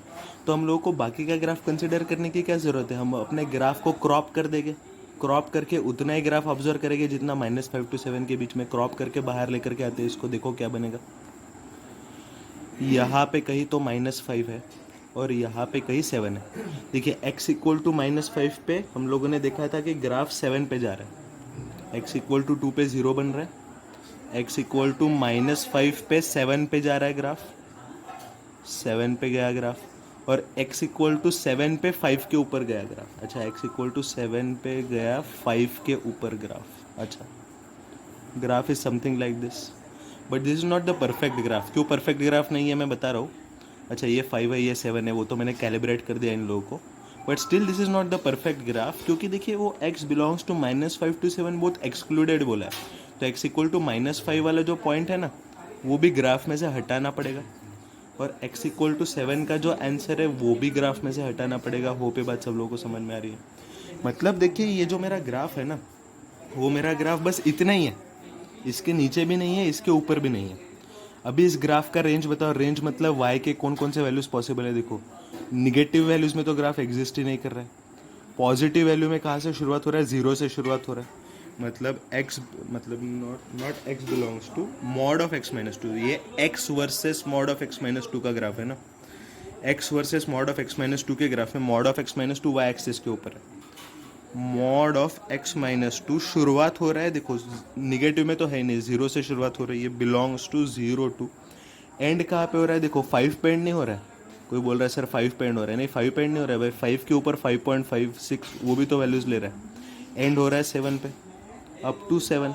तो हम लोगों को बाकी का ग्राफ कंसिडर करने की क्या ज़रूरत है? हम अपने ग्राफ को क्रॉप कर देंगे, क्रॉप करके उतना ही ग्राफ ऑब्जर्व करेंगे जितना -5 to 7 के बीच में। क्रॉप करके बाहर लेकर के आते हैं इसको, देखो क्या बनेगा। यहाँ पे कहीं तो -5 है और यहाँ पे कहीं 7 है। देखिए, x इक्वल टू -5 पे हम लोगों ने देखा था कि ग्राफ 7 पे जा रहा है, x इक्वल टू 2 पे 0 बन रहा है, x इक्वल टू -5 पे 7 पे जा रहा है ग्राफ, 7 पे गया ग्राफ, और x इक्वल टू 7 पे 5 के ऊपर गया ग्राफ। अच्छा, x इक्वल टू 7 पे गया 5 के ऊपर ग्राफ। अच्छा, graph is something like this, but this is not the perfect graph. क्यों परफेक्ट ग्राफ नहीं है मैं बता रहा हूँ। अच्छा, ये 5 है, ये 7 है, वो तो मैंने कैलिब्रेट कर दिया इन लोगों को, but still this is not the perfect graph, क्योंकि देखिए वो x बिलोंग्स टू -5 to 7 बहुत एक्सक्लूडेड बोला है। तो x इक्वल टू -5 वाला जो पॉइंट है ना, वो भी ग्राफ में से हटाना पड़ेगा, और x इक्वल टू 7 का जो आंसर है वो भी ग्राफ में से हटाना पड़ेगा। हो पे बात सब लोगों को समझ में आ रही है? मतलब देखिए, ये जो मेरा ग्राफ है ना, वो मेरा ग्राफ बस इतना ही है, इसके नीचे भी नहीं है, इसके ऊपर भी नहीं है। अभी इस ग्राफ का रेंज बताओ। रेंज मतलब y के कौन कौन से वैल्यूज़ पॉसिबल है? देखो, निगेटिव वैल्यूज़ में तो ग्राफ एग्जिस्ट ही नहीं कर रहा है। पॉजिटिव वैल्यू में कहाँ से शुरुआत हो रहा है? 0 से शुरुआत हो रहा है। मतलब x, मतलब not x belongs to mod of x minus two, ये x versus mod of x minus two का ग्राफ है ना। x versus mod of x minus two के ग्राफ में mod of x minus two y axis के ऊपर है। Mod of x minus two शुरुआत हो रहा है, देखो निगेटिव में तो है नहीं, 0 से शुरुआत हो रही है, बिलोंग्स टू 0 टू एंड कहाँ पे हो रहा है? देखो 5 पे एंड नहीं हो रहा है। कोई बोल रहा है सर 5 पे एंड हो रहा है, नहीं 5 पे एंड नहीं हो रहा है भाई, 5 के ऊपर 5.56 वो भी तो वैल्यूज़ ले रहा है। एंड हो रहा है 7 पे, अप टू 7,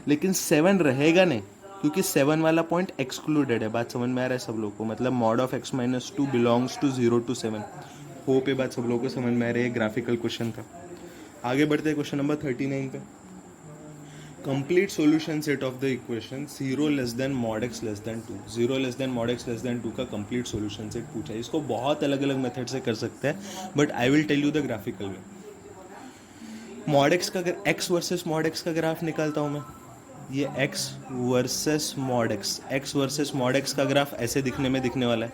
लेकिन 7 रहेगा नहीं, क्योंकि 7 वाला पॉइंट एक्सक्लूडेड है। बात समझ में आ रहा है सब लोग को? मतलब mod of x minus two belongs to 0 to 7। हो पे बात सब लोगों को समझ में आ रही है? ग्राफिकल क्वेश्चन था। आगे बढ़ते हैं क्वेश्चन नंबर 39 पे। Complete solution set of the equation 0 less then mod x less then 2। 0 less then mod x less then 2 का कंप्लीट सॉल्यूशन सेट पूछा है। इसको बहुत अलग अलग मेथड से कर सकते हैं, but I will tell you the graphical way. Mod x का, अगर x वर्सेस मॉड x का ग्राफ निकालता हूँ मैं, ये x वर्सेस मॉड x का ग्राफ ऐसे दिखने वाला है।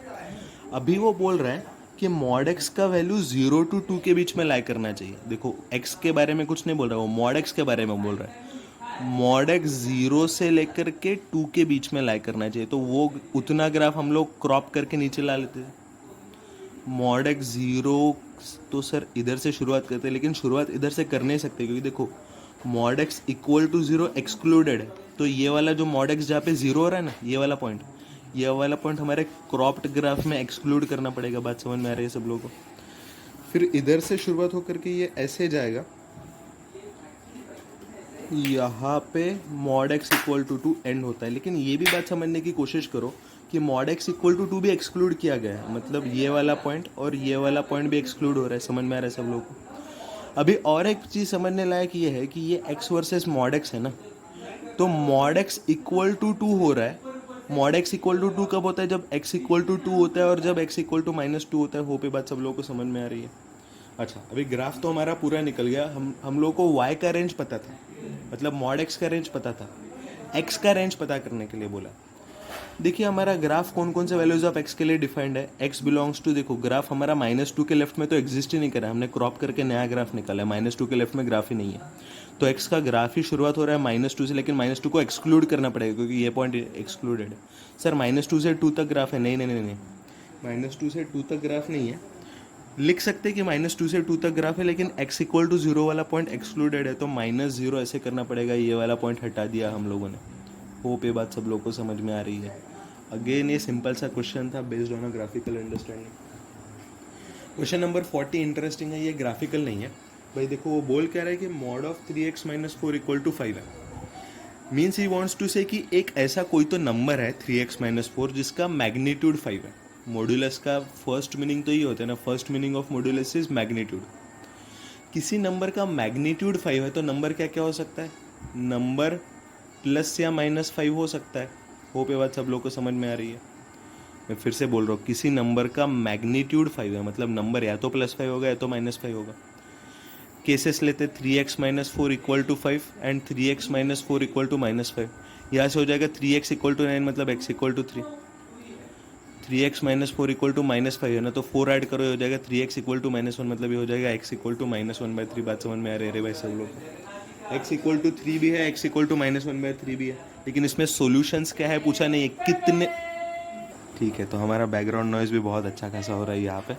अभी वो बोल रहा है कि मॉड x का वैल्यू 0 to 2 के बीच में लाई करना चाहिए। देखो, x के बारे में कुछ नहीं बोल रहा, वो मॉड x के बारे में बोल रहा है। मॉड x 0 से लेकर के 2 के बीच में लाई करना चाहिए, तो वो उतना ग्राफ हम लोग क्रॉप करके नीचे ला लेते हैं। मॉड x 0 तो सर इधर से शुरुआत करते हैं, लेकिन शुरुआत इधर से कर नहीं सकते, क्योंकि देखो mod x equal to 0 excluded है। तो ये वाला जो मॉड x जहाँ पे 0 हो रहा है ना, ये वाला पॉइंट हमारे क्रॉप्ड ग्राफ में एक्सक्लूड करना पड़ेगा। बात समझ में आ रही है सब लोगों को? फिर इधर से शुरुआत होकर के ये ऐसे जाएगा, यहाँ पे mod x equal to 2 end होता है। लेकिन ये भी बात समझने की कोशिश करो कि मॉड x इक्वल टू 2 भी एक्सक्लूड किया गया है, मतलब ये वाला पॉइंट और ये वाला पॉइंट भी एक्सक्लूड हो रहा है। समझ में आ रहा है सब लोगों को? अभी और एक चीज़ समझने लायक ये है कि ये x वर्सेस मॉड x है ना, तो मॉड x इक्वल टू 2 हो रहा है, मॉड एक्स इक्वल टू 2 कब होता है? जब एक्स इक्वल टू 2 होता है और जब एक्स इक्वल टू -2 होता है। होप ये बात सब लोगों को समझ में आ रही है। अच्छा, अभी ग्राफ तो हमारा पूरा निकल गया। हम लोग को y का रेंज पता था, मतलब मॉड एक्स का रेंज पता था। x का रेंज पता करने के लिए बोला। देखिए हमारा ग्राफ कौन कौन से वैल्यूज ऑफ x के लिए डिफाइंड है। x बिलोंग्स टू, देखो ग्राफ हमारा -2 के लेफ्ट में तो एग्जिस्ट ही नहीं करा, हमने क्रॉप करके नया ग्राफ निकाला है। -2 के लेफ्ट में ग्राफ ही नहीं है, तो x का ग्राफ ही शुरुआत हो रहा है -2 से, लेकिन -2 को एक्सक्लूड करना पड़ेगा क्योंकि ये पॉइंट एक्सक्लूडेड है। सर -2 से 2 तक ग्राफ है? नहीं नहीं नहीं नहीं, -2 से 2 तक ग्राफ नहीं है। लिख सकते कि -2 से 2 तक ग्राफ है, लेकिन x इक्वल टू 0 वाला पॉइंट एक्सक्लूडेड है, तो -0 ऐसे करना पड़ेगा। ये वाला पॉइंट हटा दिया हम लोगों ने। होप ये बात सब लोगों को समझ में आ रही है। अगेन ये सिंपल सा क्वेश्चन था based on a graphical understanding. Question number 40 interesting है, ये ग्राफिकल नहीं है भाई। देखो वो बोल क्या रहा है कि mod of 3x - 4 equal to 5 है। मीन्स ही वॉन्ट्स टू से कि एक ऐसा कोई तो नंबर है 3x - 4 जिसका मैग्नीट्यूड 5 है। मॉड्यूलस का फर्स्ट मीनिंग तो ये होता है ना, first meaning of modulus is magnitude. किसी नंबर का मैग्नीट्यूड 5 है तो नंबर क्या क्या हो सकता है? नंबर प्लस या -5 हो सकता है। होप ये बात सब लोग को समझ में आ रही है। मैं फिर से बोल रहा हूँ, किसी नंबर का मैग्नीट्यूड 5 है, मतलब नंबर या तो +5 होगा या तो -5 होगा। केसेस लेते 3x - 4 equal to 5 and 3x - 4 equal to -5। यहाँ से हो जाएगा 3x इक्वल टू 9, मतलब x equal to 3। 3x - 4 equal to -5 है ना, तो 4 ऐड करो, हो जाएगा 3x इक्वल टू -1, मतलब ये हो जाएगा x इक्वल टू -1/3। बात समझ में आ रही है भाई सब लोग? x इक्वल टू 3 भी है, x इक्वल टू -1/3 भी है, लेकिन इसमें सोल्यूशंस क्या है पूछा नहीं है, कितने। ठीक है, तो हमारा बैकग्राउंड नॉइज़ भी बहुत अच्छा खासा हो रहा है यहाँ पे,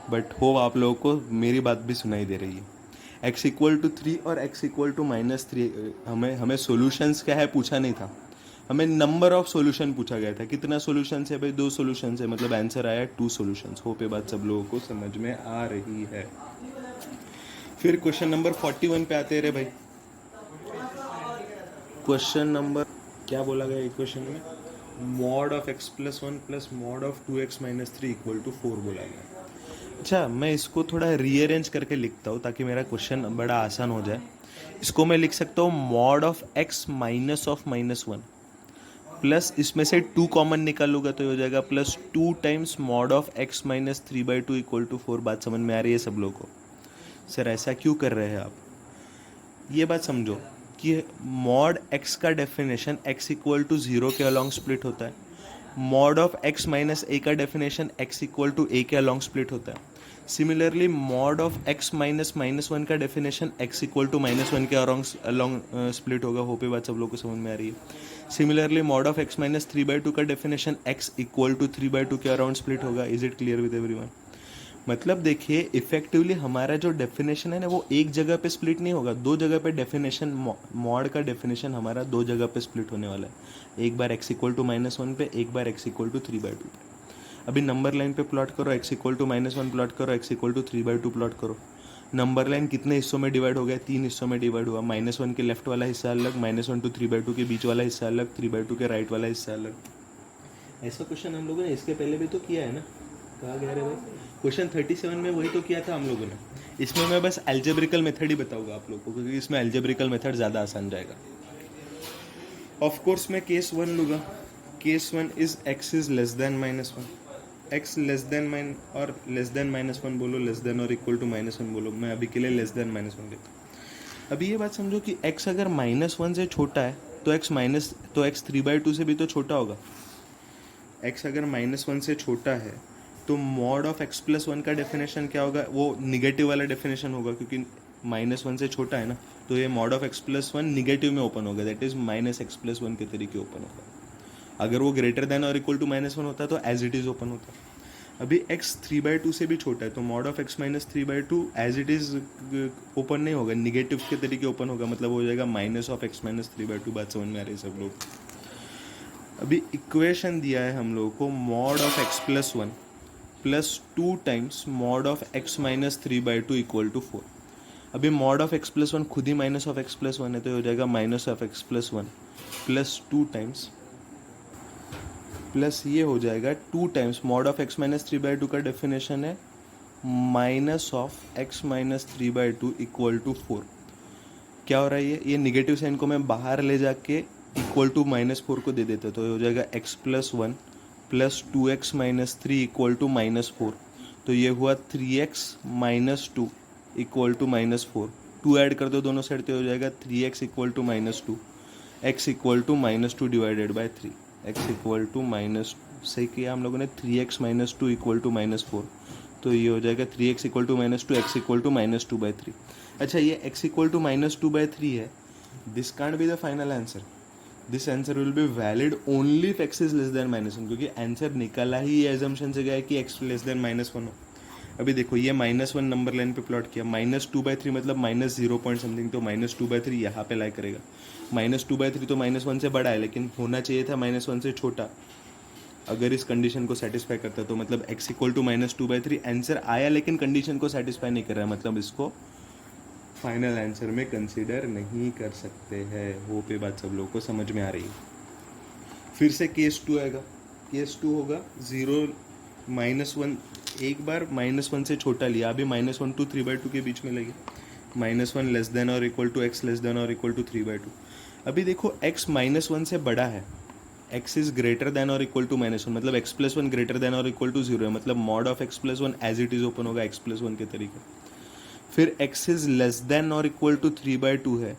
बट होप आप लोगों को मेरी बात भी सुनाई दे रही है। x इक्वल टू 3 और x इक्वल टू -3, हमें सोल्यूशंस क्या है पूछा नहीं था, हमें नंबर ऑफ सॉल्यूशन पूछा गया था। कितना सॉल्यूशंस है भाई? 2 सॉल्यूशंस है, मतलब आंसर आया 2 सॉल्यूशंस। होप ये बात सब लोगों को समझ में आ रही है। फिर क्वेश्चन नंबर 41 पे आते रहे भाई। क्वेश्चन नंबर क्या बोला गया इक्वेशन में? Mod of x + 1 plus mod of 2x - 3 equal to 4 बोला गया। अच्छा, मैं इसको थोड़ा रीअरेंज करके लिखता हूँ ताकि मेरा क्वेश्चन बड़ा आसान हो जाए। इसको मैं लिख सकता हूँ mod of x minus of -1 plus, इसमें से 2 कॉमन निकालूंगा तो ये हो जाएगा +2 times mod of x - 3/2 equal to 4। बात समझ में आ रही है सब लोगों को? सर ऐसा क्यों कर रहे हैं आप? ये बात समझो कि मॉड x का डेफिनेशन x इक्वल टू 0 के अलॉन्ग स्प्लिट होता है। मॉड ऑफ x - a का definition x equal to a के अलॉन्ग स्प्लिट होता है। सिमिलरली मॉड ऑफ x -1 का डेफिनेशन x इक्वल टू -1 के अलॉन्ग स्प्लिट होगा। होप ये बात सब लोग को समझ में आ रही है। सिमिलरली मॉड ऑफ x - 3/2 का डेफिनेशन x इक्वल टू 3/2 के अराउंड स्प्लिट होगा। Is it clear with everyone? मतलब देखिए इफेक्टिवली हमारा जो डेफिनेशन है ना, वो एक जगह पे स्प्लिट नहीं होगा, 2 जगह पे डेफिनेशन, मॉड का डेफिनेशन हमारा 2 जगह पे स्प्लिट होने वाला है। एक बार x इक्वल टू -1 पे, एक बार x इक्वल टू 3/2 पे। अभी नंबर लाइन पे प्लॉट करो, x इक्वल टू -1 प्लॉट करो, x इक्वल टू 3/2 प्लॉट करो। नंबर लाइन कितने हिस्सों में डिवाइड हो गया? 3 हिस्सों में डिवाइड हुआ। -1 के लेफ्ट वाला हिस्सा अलग, -1 to 3/2 के बीच वाला हिस्सा अलग, 3/2 के राइट वाला हिस्सा अलग। ऐसा क्वेश्चन हम लोगों ने इसके पहले भी तो किया है ना? कहा गया रे भाई, क्वेश्चन 37 में वही तो किया था हम लोगों ने। इसमें मैं बस एल्जेब्रिकल मेथड ही बताऊंगा आप लोगों को, क्योंकि इसमें एल्जेब्रिकल मेथड ज़्यादा आसान जाएगा। ऑफ कोर्स मैं केस 1 लूँगा। Case 1 is x is less than -1, x less than और लेस देन -1 बोलो, लेस देन और इक्वल टू -1 बोलो। मैं अभी के लिए लेस देन -1 लेता हूँ। अभी ये बात समझो कि x अगर -1 से छोटा है तो x 3/2 से भी तो छोटा होगा। x अगर -1 से छोटा है तो मॉड ऑफ x + 1 का डेफिनेशन क्या होगा? वो निगेटिव वाला डेफिनेशन होगा, क्योंकि -1 से छोटा है ना, तो ये मॉड ऑफ x + 1 निगेटिव में ओपन होगा, दैट इज -x + 1 के तरीके ओपन होगा। अगर वो ग्रेटर देन और इक्वल टू -1 होता है तो एज इट इज ओपन होता है। अभी x 3/2 से भी छोटा है तो mod of x - 3/2 as it is open नहीं होगा, निगेटिव के तरीके ओपन होगा, मतलब हो जाएगा -x - 3/2। बात समझ में आ रही है सब लोग? अभी इक्वेशन दिया है हम लोगों को mod of x + 1 plus 2 times mod of x - 3/2 equal to 4। अभी मॉड ऑफ x + 1 खुद ही माइनस ऑफ x + 1 है, तो हो जाएगा -x + 1 प्लस 2 टाइम्स, प्लस ये हो जाएगा 2 टाइम्स मॉड ऑफ x - 3/2 का डेफिनेशन है -x - 3/2 इक्वल टू 4। क्या हो रहा है? ये नेगेटिव साइन को मैं बाहर ले जाके इक्वल टू -4 को दे देते तो ये हो जाएगा x+1 plus 2x-3 equal to -4। तो ये हुआ 3x-2 इक्वल टू -4। 2 ऐड कर दो दोनों साइड तो हो जाएगा 3x equal to -2, x equal to -2 divided by 3, x equal to minus, सही किया हम लोगों ने, 3x-2 इक्वल टू -4। तो ये हो जाएगा 3x equal to -2, x equal to -2/3। अच्छा, ये x इक्वल टू -2/3 है, this can't be the final answer. This answer will be valid only if x is less than -1, क्योंकि आंसर निकला ही ये एजम्पशन से गया है कि x लेस देन -1 हो। अभी देखो ये -1 नंबर लाइन पे प्लॉट किया, -2/3 मतलब -0 पॉइंट समथिंग, तो -2/3 यहाँ पे लाई करेगा। -2/3 तो -1 से बड़ा है, लेकिन होना चाहिए था -1 से छोटा अगर इस कंडीशन को सेटिस्फाई करता। तो मतलब x इक्वल टू -2/3 आंसर आया, लेकिन कंडीशन को सेटिस्फाई नहीं कर रहा है, मतलब इसको फाइनल आंसर में कंसीडर नहीं कर सकते हैं। होप ये बात सब लोगों को समझ में आ रही है। फिर से केस 2 आएगा। केस 2 होगा 0 -1, एक बार -1 से छोटा लिया, अभी -1 to 3/2 के बीच में लगे, -1 लेस देन और equal to x less than और इक्वल टू 3/2। अभी देखो x -1 से बड़ा है, x इज ग्रेटर देन और इक्वल टू -1, मतलब x+1 ग्रेटर देन और इक्वल टू 0 है, मतलब mod of x+1 as it is open होगा x+1 के तरीके। फिर x इज लेस देन और इक्वल टू 3/2 है,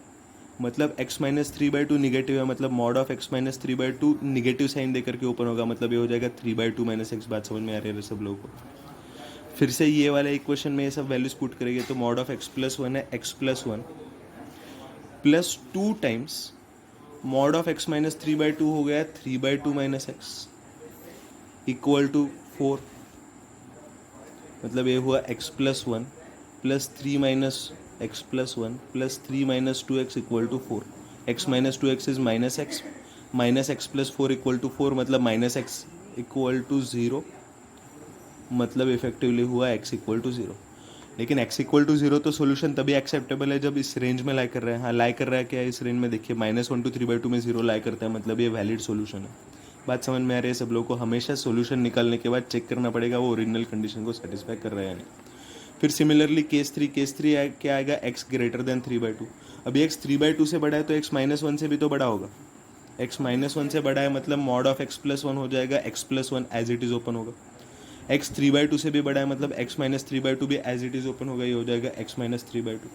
मतलब x-3/2 निगेटिव है, मतलब mod of x-3/2 negative sign देकर के ओपन होगा, मतलब ये हो जाएगा 3/2 - x। बात समझ में आ रही है सब लोगों को। फिर से ये वाले इक्वेशन में ये सब वैल्यूज पुट करेंगे तो मॉड ऑफ x+1 है x+1 plus 2 times mod of x-3/2 हो गया 3/2 - x इक्वल टू 4, मतलब ये हुआ x+1 plus 3 - x+1 plus 3 - 2x equal to 4। x - 2x is -x, -x+4 equal to 4, मतलब -x इक्वल टू 0, मतलब इफेक्टिवली हुआ x इक्वल टू 0। लेकिन x इक्वल टू 0 तो सोल्यूशन तभी एक्सेप्टेबल है जब इस रेंज में लाई कर रहा है। हाँ, लाई कर रहा है क्या इस रेंज में, देखिए -1 to 3/2 में 0 लाई करता है, मतलब ये वैलिड सोल्यूशन है। बात समझ में आ रही है सब लोगों को। हमेशा सोल्यूशन निकालने के बाद चेक करना पड़ेगा वो ओरिजिनल कंडीशन को सेटिस्फाई कर रहा है या नहीं। फिर सिमिलरली केस 3 क्या आएगा, x ग्रेटर देन 3/2। अभी x 3/2 से बड़ा है तो x -1 से भी तो बड़ा होगा, x -1 से बड़ा है, मतलब मॉड ऑफ x+1 हो जाएगा x+1 as it is open होगा। x 3/2 से भी बड़ा है, मतलब x - 3/2 भी एज इट इज ओपन होगा, ये हो जाएगा x - 3/2।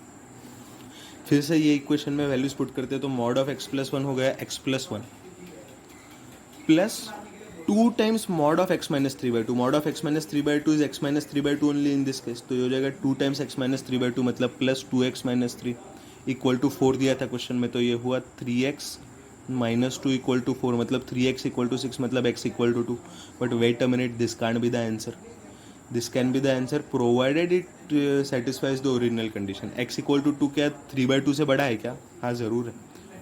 फिर से ये इक्वेशन में वैल्यूज पुट करते हैं तो मॉड ऑफ x+1 हो गया x+1 plus 2 times mod of x - 3/2। Mod of x - 3/2 is x - 3/2 only in this case, तो ये हो जाएगा 2 टाइम्स x - 3/2, मतलब प्लस 2x - 3 इक्वल टू 4 दिया था क्वेश्चन में, तो ये हुआ 3x - 2 इक्वल टू 4, मतलब 3x इक्वल टू 6, मतलब x equal to 2। But wait a minute, this can't be the answer. This can be the answer provided it satisfies the original condition. x equal to 2 क्या 3/2 से बड़ा है क्या? हाँ ज़रूर है,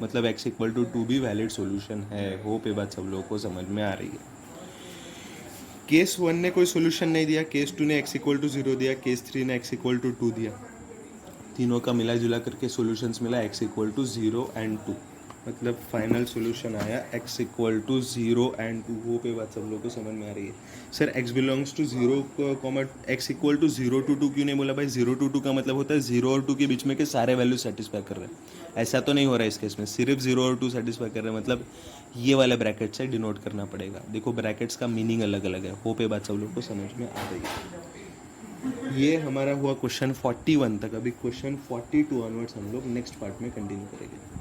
मतलब x इक्वल टू 2 भी वैलिड सोल्यूशन है। होप ये बात सब लोगों को समझ में आ रही है। केस 1 ने कोई सोल्यूशन नहीं दिया, केस 2 ने x इक्वल टू 0 दिया, केस 3 ने x इक्वल टू 2 दिया। तीनों का मिला जुला करके सोल्यूशंस मिला x इक्वल टू 0 एंड 2, मतलब फाइनल सोल्यूशन आया x इक्वल टू 0 एंड 2। वो पे बात सब लोगों को समझ में आ रही है। Sir x belongs to 0 comma x equal to 0 to 2 क्यों नहीं बोला भाई? 0 to 2 का मतलब होता है 0 और 2 के बीच में के सारे वैल्यू सेटिस्फाई कर रहे हैं। ऐसा तो नहीं हो रहा है इस केस में, सिर्फ 0 और 2 सेटिस्फाई कर रहे हैं, मतलब ये वाले ब्रैकेट से डिनोट करना पड़ेगा। देखो ब्रैकेट्स का मीनिंग अलग अलग है। होप ये बात सब लोग को समझ में आ रही है। ये हमारा हुआ क्वेश्चन 41 तक। अभी क्वेश्चन 42 ऑनवर्ड्स हम लोग नेक्स्ट पार्ट में कंटिन्यू करेंगे।